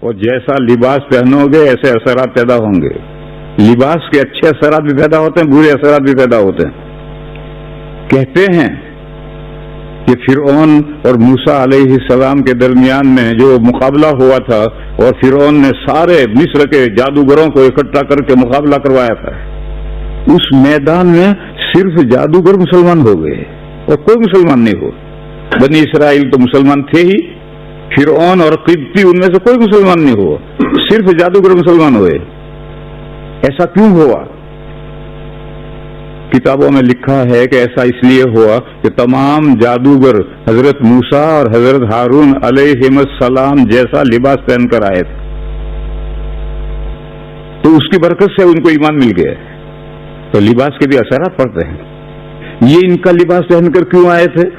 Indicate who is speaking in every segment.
Speaker 1: اور جیسا لباس پہنو گے ایسے اثرات پیدا ہوں گے. لباس کے اچھے اثرات بھی پیدا ہوتے ہیں, برے اثرات بھی پیدا ہوتے ہیں. کہتے ہیں کہ فرعون اور موسیٰ علیہ السلام کے درمیان میں جو مقابلہ ہوا تھا اور فرعون نے سارے مصر کے جادوگروں کو اکٹھا کر کے مقابلہ کروایا تھا, اس میدان میں صرف جادوگر مسلمان ہو گئے اور کوئی مسلمان نہیں ہو. بنی اسرائیل تو مسلمان تھے ہی, فرعون اور قبطی ان میں سے کوئی مسلمان نہیں ہوا, صرف جادوگر مسلمان ہوئے. ایسا کیوں ہوا؟ کتابوں میں لکھا ہے کہ ایسا اس لیے ہوا کہ تمام جادوگر حضرت موسیٰ اور حضرت ہارون علیہم السلام جیسا لباس پہن کر آئے تھے, تو اس کی برکت سے ان کو ایمان مل گیا. تو لباس کے بھی اثرات پڑتے ہیں. یہ ان کا لباس پہن کر کیوں آئے تھے؟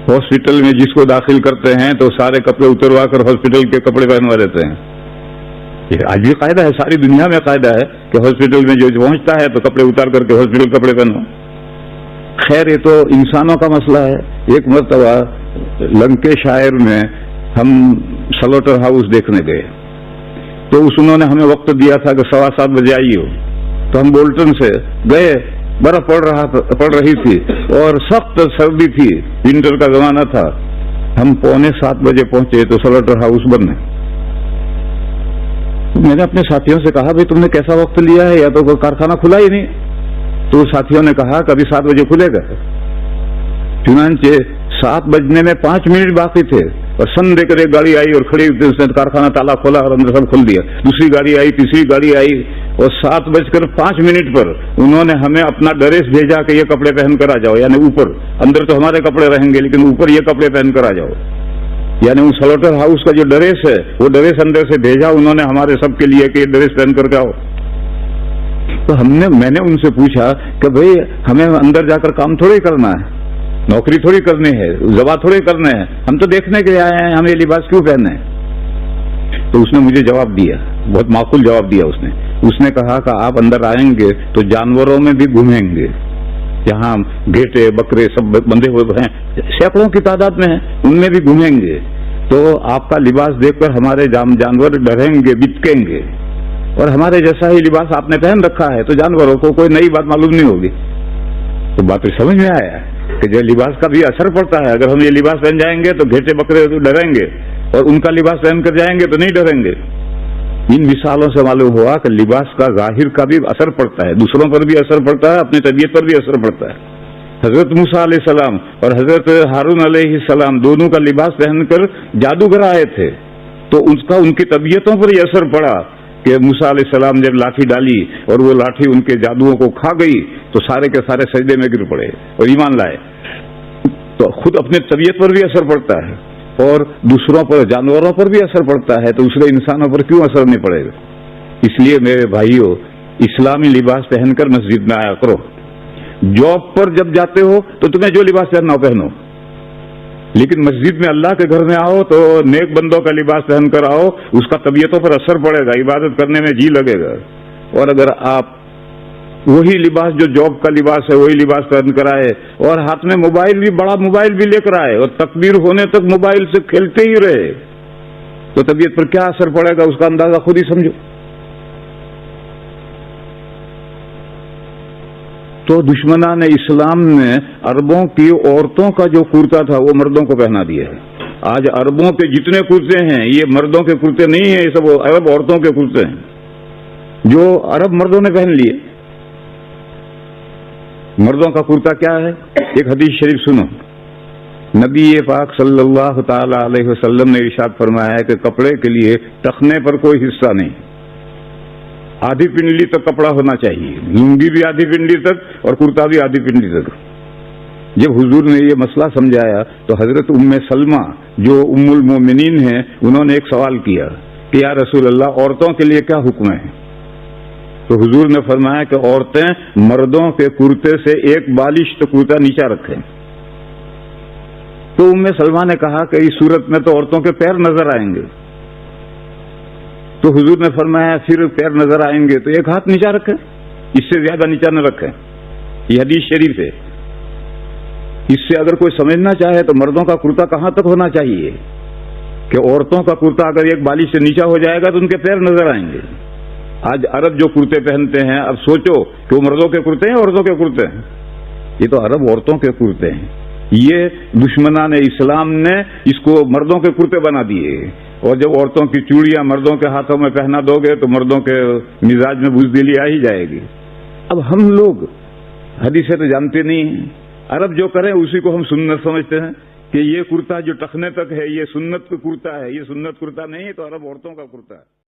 Speaker 1: ہاسپٹل میں جس کو داخل کرتے ہیں تو سارے کپڑے اتروا کر ہاسپٹل کے کپڑے پہنوا دیتے ہیں. یہ آج بھی قاعدہ ہے, ساری دنیا میں قاعدہ ہے کہ ہاسپٹل میں جو پہنچتا ہے تو کپڑے اتار کر کے ہاسپٹل کپڑے پہنو. خیر یہ تو انسانوں کا مسئلہ ہے. ایک مرتبہ لنکیشائر میں ہم سلوٹر ہاؤس دیکھنے گئے, تو انہوں نے ہمیں وقت دیا تھا کہ 7:15 بجے آئیے ہو. تو ہم بولٹن سے گئے, برف پڑ رہی تھی اور سخت سردی تھی, ونٹر کا زمانہ تھا. ہم 6:45 بجے پہنچے تو سلوٹر ہاؤس بند ہے. میں نے اپنے ساتھیوں سے کہا بھائی تم نے کیسا وقت لیا ہے, یا تو کوئی کارخانہ کھلا ہی نہیں. تو ساتھیوں نے کہا کہ ابھی 7 بجے کھلے گا. چنانچہ 7 بجنے میں 5 منٹ باقی تھے اور سن دے کر ایک گاڑی آئی اور کھڑی, اس نے کارخانہ تالا کھولا اور اندر سب کھل دیا. دوسری گاڑی آئی, تیسری گاڑی آئی, اور 7:05 پر انہوں نے ہمیں اپنا ڈریس بھیجا کہ یہ کپڑے پہن کر آ جاؤ. یعنی اوپر, اندر تو ہمارے کپڑے رہیں گے لیکن اوپر یہ کپڑے پہن کر آ جاؤ. یعنی ان سلوٹر ہاؤس کا جو ڈریس ہے وہ ڈریس اندر سے بھیجا انہوں نے ہمارے سب کے لیے کہ یہ ڈریس پہن کر کے آؤ. تو میں نے ان سے پوچھا کہ بھئی ہمیں اندر جا کر کام تھوڑی کرنا ہے, نوکری تھوڑی کرنی ہے, زبا تھوڑی کرنے ہیں, ہم تو دیکھنے کے لیے آئے ہیں, ہم یہ لباس کیوں پہنے ہیں؟ تو اس نے مجھے جواب دیا, بہت معقول جواب دیا. اس نے کہا کہ آپ اندر آئیں گے تو جانوروں میں بھی گھومیں گے, جہاں گھیٹے بکرے سب بندھے ہوئے ہیں سینکڑوں کی تعداد میں ہیں, ان میں بھی گھومیں گے. تو آپ کا لباس دیکھ کر ہمارے جانور ڈریں گے, بتکیں گے, اور ہمارے جیسا ہی لباس آپ نے پہن رکھا ہے تو جانوروں کو کوئی نئی بات معلوم نہیں ہوگی. تو بات سمجھ میں آیا کہ جو لباس کا بھی اثر پڑتا ہے. اگر ہم یہ لباس پہن جائیں گے تو گھیٹے بکرے ڈریں گے, اور ان کا لباس پہن کر جائیں گے تو نہیں ڈریں گے. ان مثالوں سے معلوم ہوا کہ لباس کا ظاہر کا بھی اثر پڑتا ہے, دوسروں پر بھی اثر پڑتا ہے, اپنی طبیعت پر بھی اثر پڑتا ہے. حضرت موسیٰ علیہ السلام اور حضرت ہارون علیہ السلام دونوں کا لباس پہن کر جادوگر آئے تھے, تو ان کی طبیعتوں پر یہ اثر پڑا کہ موسیٰ علیہ السلام جب لاٹھی ڈالی اور وہ لاٹھی ان کے جادوؤں کو کھا گئی تو سارے کے سارے سجدے میں گر پڑے اور ایمان لائے. تو خود اپنے طبیعت پر بھی اثر پڑتا ہے اور دوسروں پر, جانوروں پر بھی اثر پڑتا ہے, تو دوسرے انسانوں پر کیوں اثر نہیں پڑے گا؟ اس لیے میرے بھائیوں, اسلامی لباس پہن کر مسجد میں آیا کرو. جاب پر جب جاتے ہو تو تمہیں جو لباس پہننا ہو پہنو, لیکن مسجد میں اللہ کے گھر میں آؤ تو نیک بندوں کا لباس پہن کر آؤ, اس کا طبیعتوں پر اثر پڑے گا, عبادت کرنے میں جی لگے گا. اور اگر آپ وہی لباس جو جاب کا لباس ہے وہی لباس پہن کر آئے اور ہاتھ میں موبائل بھی, بڑا موبائل بھی لے کر آئے اور تکبیر ہونے تک موبائل سے کھیلتے ہی رہے, تو طبیعت پر کیا اثر پڑے گا اس کا اندازہ خود ہی سمجھو. تو دشمنان اسلام نے عربوں کی عورتوں کا جو کرتا تھا وہ مردوں کو پہنا دیا ہے. آج عربوں کے جتنے کرتے ہیں یہ مردوں کے کرتے نہیں ہیں, یہ سب عرب عورتوں کے کرتے ہیں جو عرب مردوں نے پہن لیے. مردوں کا کرتا کیا ہے؟ ایک حدیث شریف سنو. نبی پاک صلی اللہ تعالی علیہ وسلم نے ارشاد فرمایا ہے کہ کپڑے کے لیے ٹخنے پر کوئی حصہ نہیں, آدھی پنڈلی تک کپڑا ہونا چاہیے, لنگی بھی آدھی پنڈلی تک اور کرتا بھی آدھی پنڈلی تک. جب حضور نے یہ مسئلہ سمجھایا تو حضرت ام سلمہ جو ام المومنین ہیں انہوں نے ایک سوال کیا کہ یا رسول اللہ عورتوں کے لیے کیا حکم ہے؟ تو حضور نے فرمایا کہ عورتیں مردوں کے کرتے سے ایک بالشت کرتا نیچا رکھیں. تو ام سلمہ نے کہا کہ اس صورت میں تو عورتوں کے پیر نظر آئیں گے. تو حضور نے فرمایا پھر پیر نظر آئیں گے تو ایک ہاتھ نیچا رکھیں, اس سے زیادہ نیچا نہ رکھیں. یہ حدیث شریف ہے. اس سے اگر کوئی سمجھنا چاہے تو مردوں کا کرتا کہاں تک ہونا چاہیے کہ عورتوں کا کرتا اگر ایک بالی سے نیچا ہو جائے گا تو ان کے پیر نظر آئیں گے. آج عرب جو کرتے پہنتے ہیں، اب سوچو کہ وہ مردوں کے کرتے ہیں عورتوں کے کرتے ہیں؟ یہ تو عرب عورتوں کے کرتے ہیں. یہ دشمنان اسلام نے اس کو مردوں کے کرتے بنا دیے، اور جب عورتوں کی چوڑیاں مردوں کے ہاتھوں میں پہنا دو گے تو مردوں کے مزاج میں بزدلی آ ہی جائے گی. اب ہم لوگ حدیثیں تو جانتے نہیں ہیں، عرب جو کریں اسی کو ہم سنت سمجھتے ہیں کہ یہ کرتا جو ٹخنے تک ہے یہ سنت کرتا ہے. یہ سنت کرتا نہیں ہے، تو عرب عورتوں کا کرتا ہے.